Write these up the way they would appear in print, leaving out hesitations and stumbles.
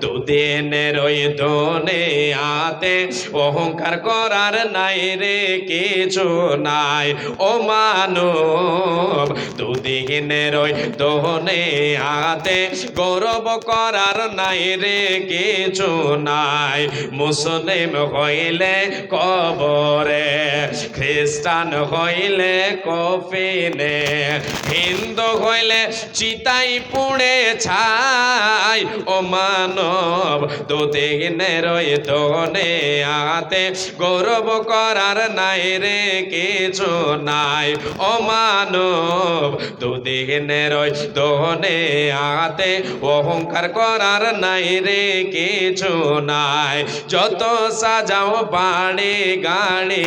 দুদিনের ওই দুনিয়াতে অহংকার করার নাই রে কিছু নাই ও মানব দুদিনের ওই দুনিয়াতে গৌরব করার নাই রে কিছু নাই মুসলিম হইলে কবরে খ্রিস্টান হইলে কফিনে হিন্দু হইলে চিতাই পুড়ে ছাই ও মানব দুদিনের ওই দুনিয়াতে গৌরব করার নাই রে কিছু নাই ও মানব দুদিনের ওই দুনিয়াতে অহংকার করার নাই রে কিছু নাই যত সাজাও বাড়ি গাড়ি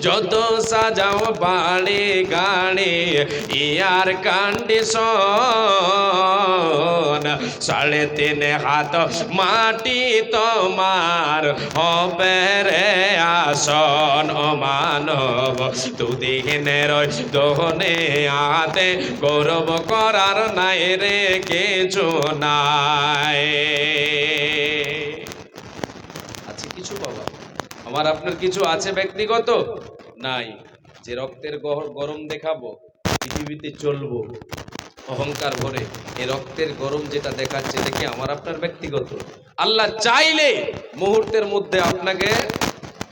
যত সাজাও বাড়ি গাড়ি ইয়ার কন্ডিশন 3.5 হাত মাটি তোমার হবে রে আসন ও মানব দুদিনের ওই দুনিয়াতে গৌরব করার নাই রে কিছু নাই আছে কিছু বাবা আমার আপনার কিছু আছে ব্যক্তিগত নাই যে রক্তের গরম দেখাবো পৃথিবীতে চলবো অহংকার ভরে এই রক্তের গরম যেটা দেখাচ্ছে দেখে আমার আপনার ব্যক্তিগত আল্লাহ চাইলে মুহূর্তের মধ্যে আপনাকে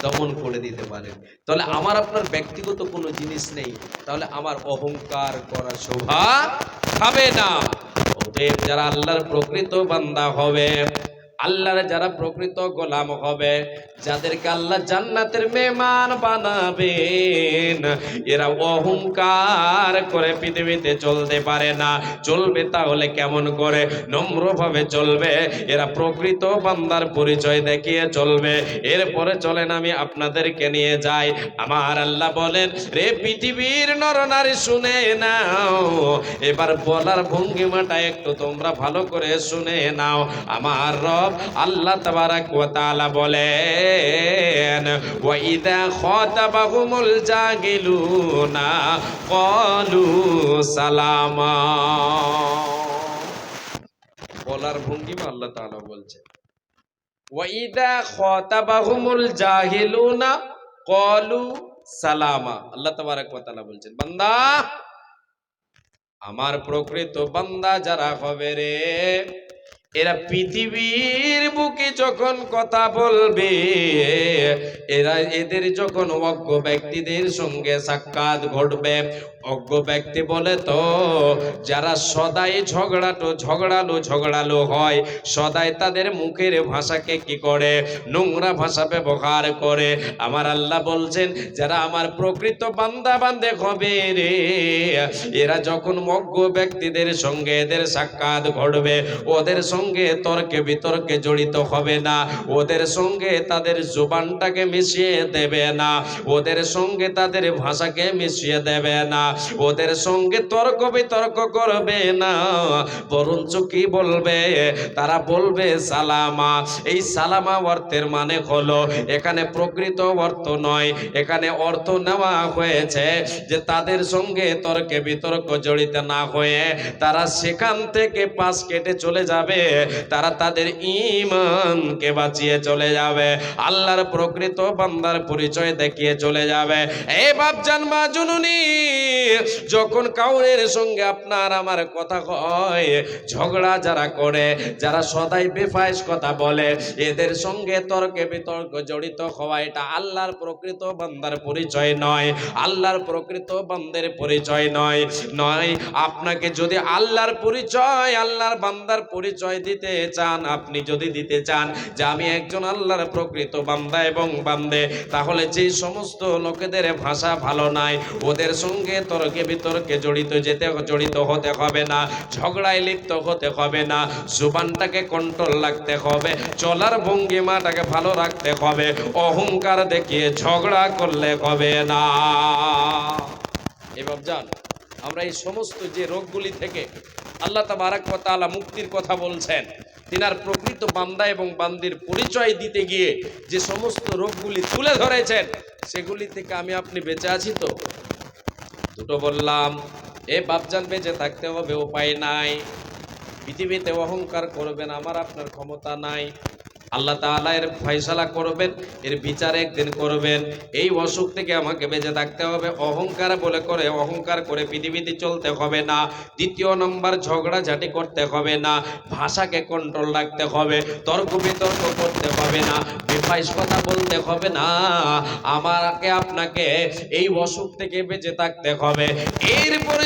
দমন করে দিতে পারেন তাহলে আমার আপনার ব্যক্তিগত কোনো জিনিস নেই তাহলে আমার অহংকার করা শোভা পাবে না অতএব যারা আল্লাহর প্রকৃত বান্দা হবে আল্লাহর যারা প্রকৃত গোলাম হবে যাদেরকে আল্লাহ জান্নাতের মেহমান বানাবেন এরা অহংকার করে পৃথিবীতে চলতে পারে না চলবে তাহলে কেমন করে নম্রভাবে চলবে এরা প্রকৃত বান্দার পরিচয় দেখিয়ে চলবে এরপরে চলেন আমি আপনাদেরকে নিয়ে যাই আমার আল্লাহ বলেন রে পৃথিবীর নরনারী শুনে নাও এবার বলার ভঙ্গিমাটা একটু তোমরা ভালো করে শুনে নাও আমার রব আল্লাহ তাবারাক ওয়া তাআলা বলেন ওয়া ইযা খাতাবাহুমুল জাহিলুনা ক্বালু সালামা বলার ভঙ্গিমা আল্লাহ তাআলা বলছেন ওয়া ইযা খাতাবাহুমুল জাহিলুনা ক্বালু সালামা আল্লাহ তাবারাক ওয়া তাআলা বলছেন বান্দা আমার প্রকৃত বান্দা যারা হবে রে এরা পৃথিবীর বুকে যখন কথা বলবে এরা এদের যখন অজ্ঞ ব্যক্তিদের সঙ্গে সাক্ষাৎ ঘটবে অজ্ঞ ব্যক্তি বলে তো যারা সদাই ঝগড়ালো হয় সদাই তাদের মুখের ভাষাকে কি করে নোংরা ভাষা ব্যবহার করে আমার আল্লাহ বলছেন যারা আমার প্রকৃত বান্দা বান্দে হবে রে এরা যখন অজ্ঞ ব্যক্তিদের সঙ্গে এদের সাক্ষাৎ ঘটবে ওদের সঙ্গে তর্কে বিতর্কে জড়িত হবে না ওদের সঙ্গে তাদের জুবানটাকে মিশিয়ে দেবে না ওদের সঙ্গে তাদের ভাষাকে মিশিয়ে দেবে না ওদের সঙ্গে তর্ক বিতর্ক করবে না বরঞ্চ কি বলবে তারা বলবে সালামা এই সালামা অর্থের মানে হলো এখানে প্রকৃত অর্থ নয় এখানে অর্থ নেওয়া হয়েছে যে তাদের সঙ্গে তর্কে বিতর্ক জড়িত না হয়ে তারা সেখান থেকে পাশ কেটে চলে যাবে তারা তাদের ঈমানকে বাঁচিয়ে চলে যাবে আল্লাহর প্রকৃত বান্দার পরিচয় দেখিয়ে চলে যাবে এই বাপজান মা জননী যখন কাউরের সঙ্গে আপনার আমার কথা হয় ঝগড়া যারা করে যারা সদাই বেফায়েস কথা বলে এদের সঙ্গে তর্কে বিতর্ক জড়িত হওয়া এটা আল্লাহর প্রকৃত বান্দার পরিচয় নয় আল্লাহর প্রকৃত বান্দার পরিচয় নয় আপনাকে যদি আল্লাহর পরিচয় আল্লাহর বান্দার পরিচয় দিতে চান আপনি যদি দিতে চান যে আমি একজন আল্লাহর প্রকৃত বান্দা এবং বান্দে তাহলে যে সমস্ত লোকেদের ভাষা ভালো নাই ওদের সঙ্গে তর্কে বিতর্কে জড়িত হতে হবে না ঝগড়ায় লিপ্ত হতে হবে না জুবানটাকে কন্ট্রোল রাখতে হবে চলার ভঙ্গিমাটাকে ভালো রাখতে হবে অহংকার দেখিয়ে ঝগড়া করলে হবে না এবার জান আমরা এই সমস্ত যে রোগগুলি থেকে আল্লাহ তাবারাক ওয়া তাআলা মুক্তির কথা বলছেন তিনার প্রকৃত বান্দা এবং বান্দির পরিচয় দিতে গিয়ে যে সমস্ত রোগগুলি তুলে ধরেছেন সেগুলি থেকে আমি আপনি বেঁচে আছি তো দুটো বললাম এ বাপজান বেঁচে থাকতে হবে উপায় নাই পৃথিবীতে অহংকার করবেন, আমার আপনার ক্ষমতা নাই। আল্লাহ তাআলা এর ফয়সালা করবেন, এর বিচার একদিন করবেন। এই অসুখ থেকে আমাকে বেঁচে থাকতে হবে। অহংকার বলে করে অহংকার করে পৃথিবীতে চলতে হবে না। দ্বিতীয় নম্বর, ঝগড়াঝাটি করতে হবে না, ভাষাকে কন্ট্রোল রাখতে হবে, তর্ক বিতর্ক করতে হবে না, বেফাইস কথা বলতে হবে না। আমাকে আপনাকে এই অসুখ থেকে বেঁচে থাকতে হবে। এরপরে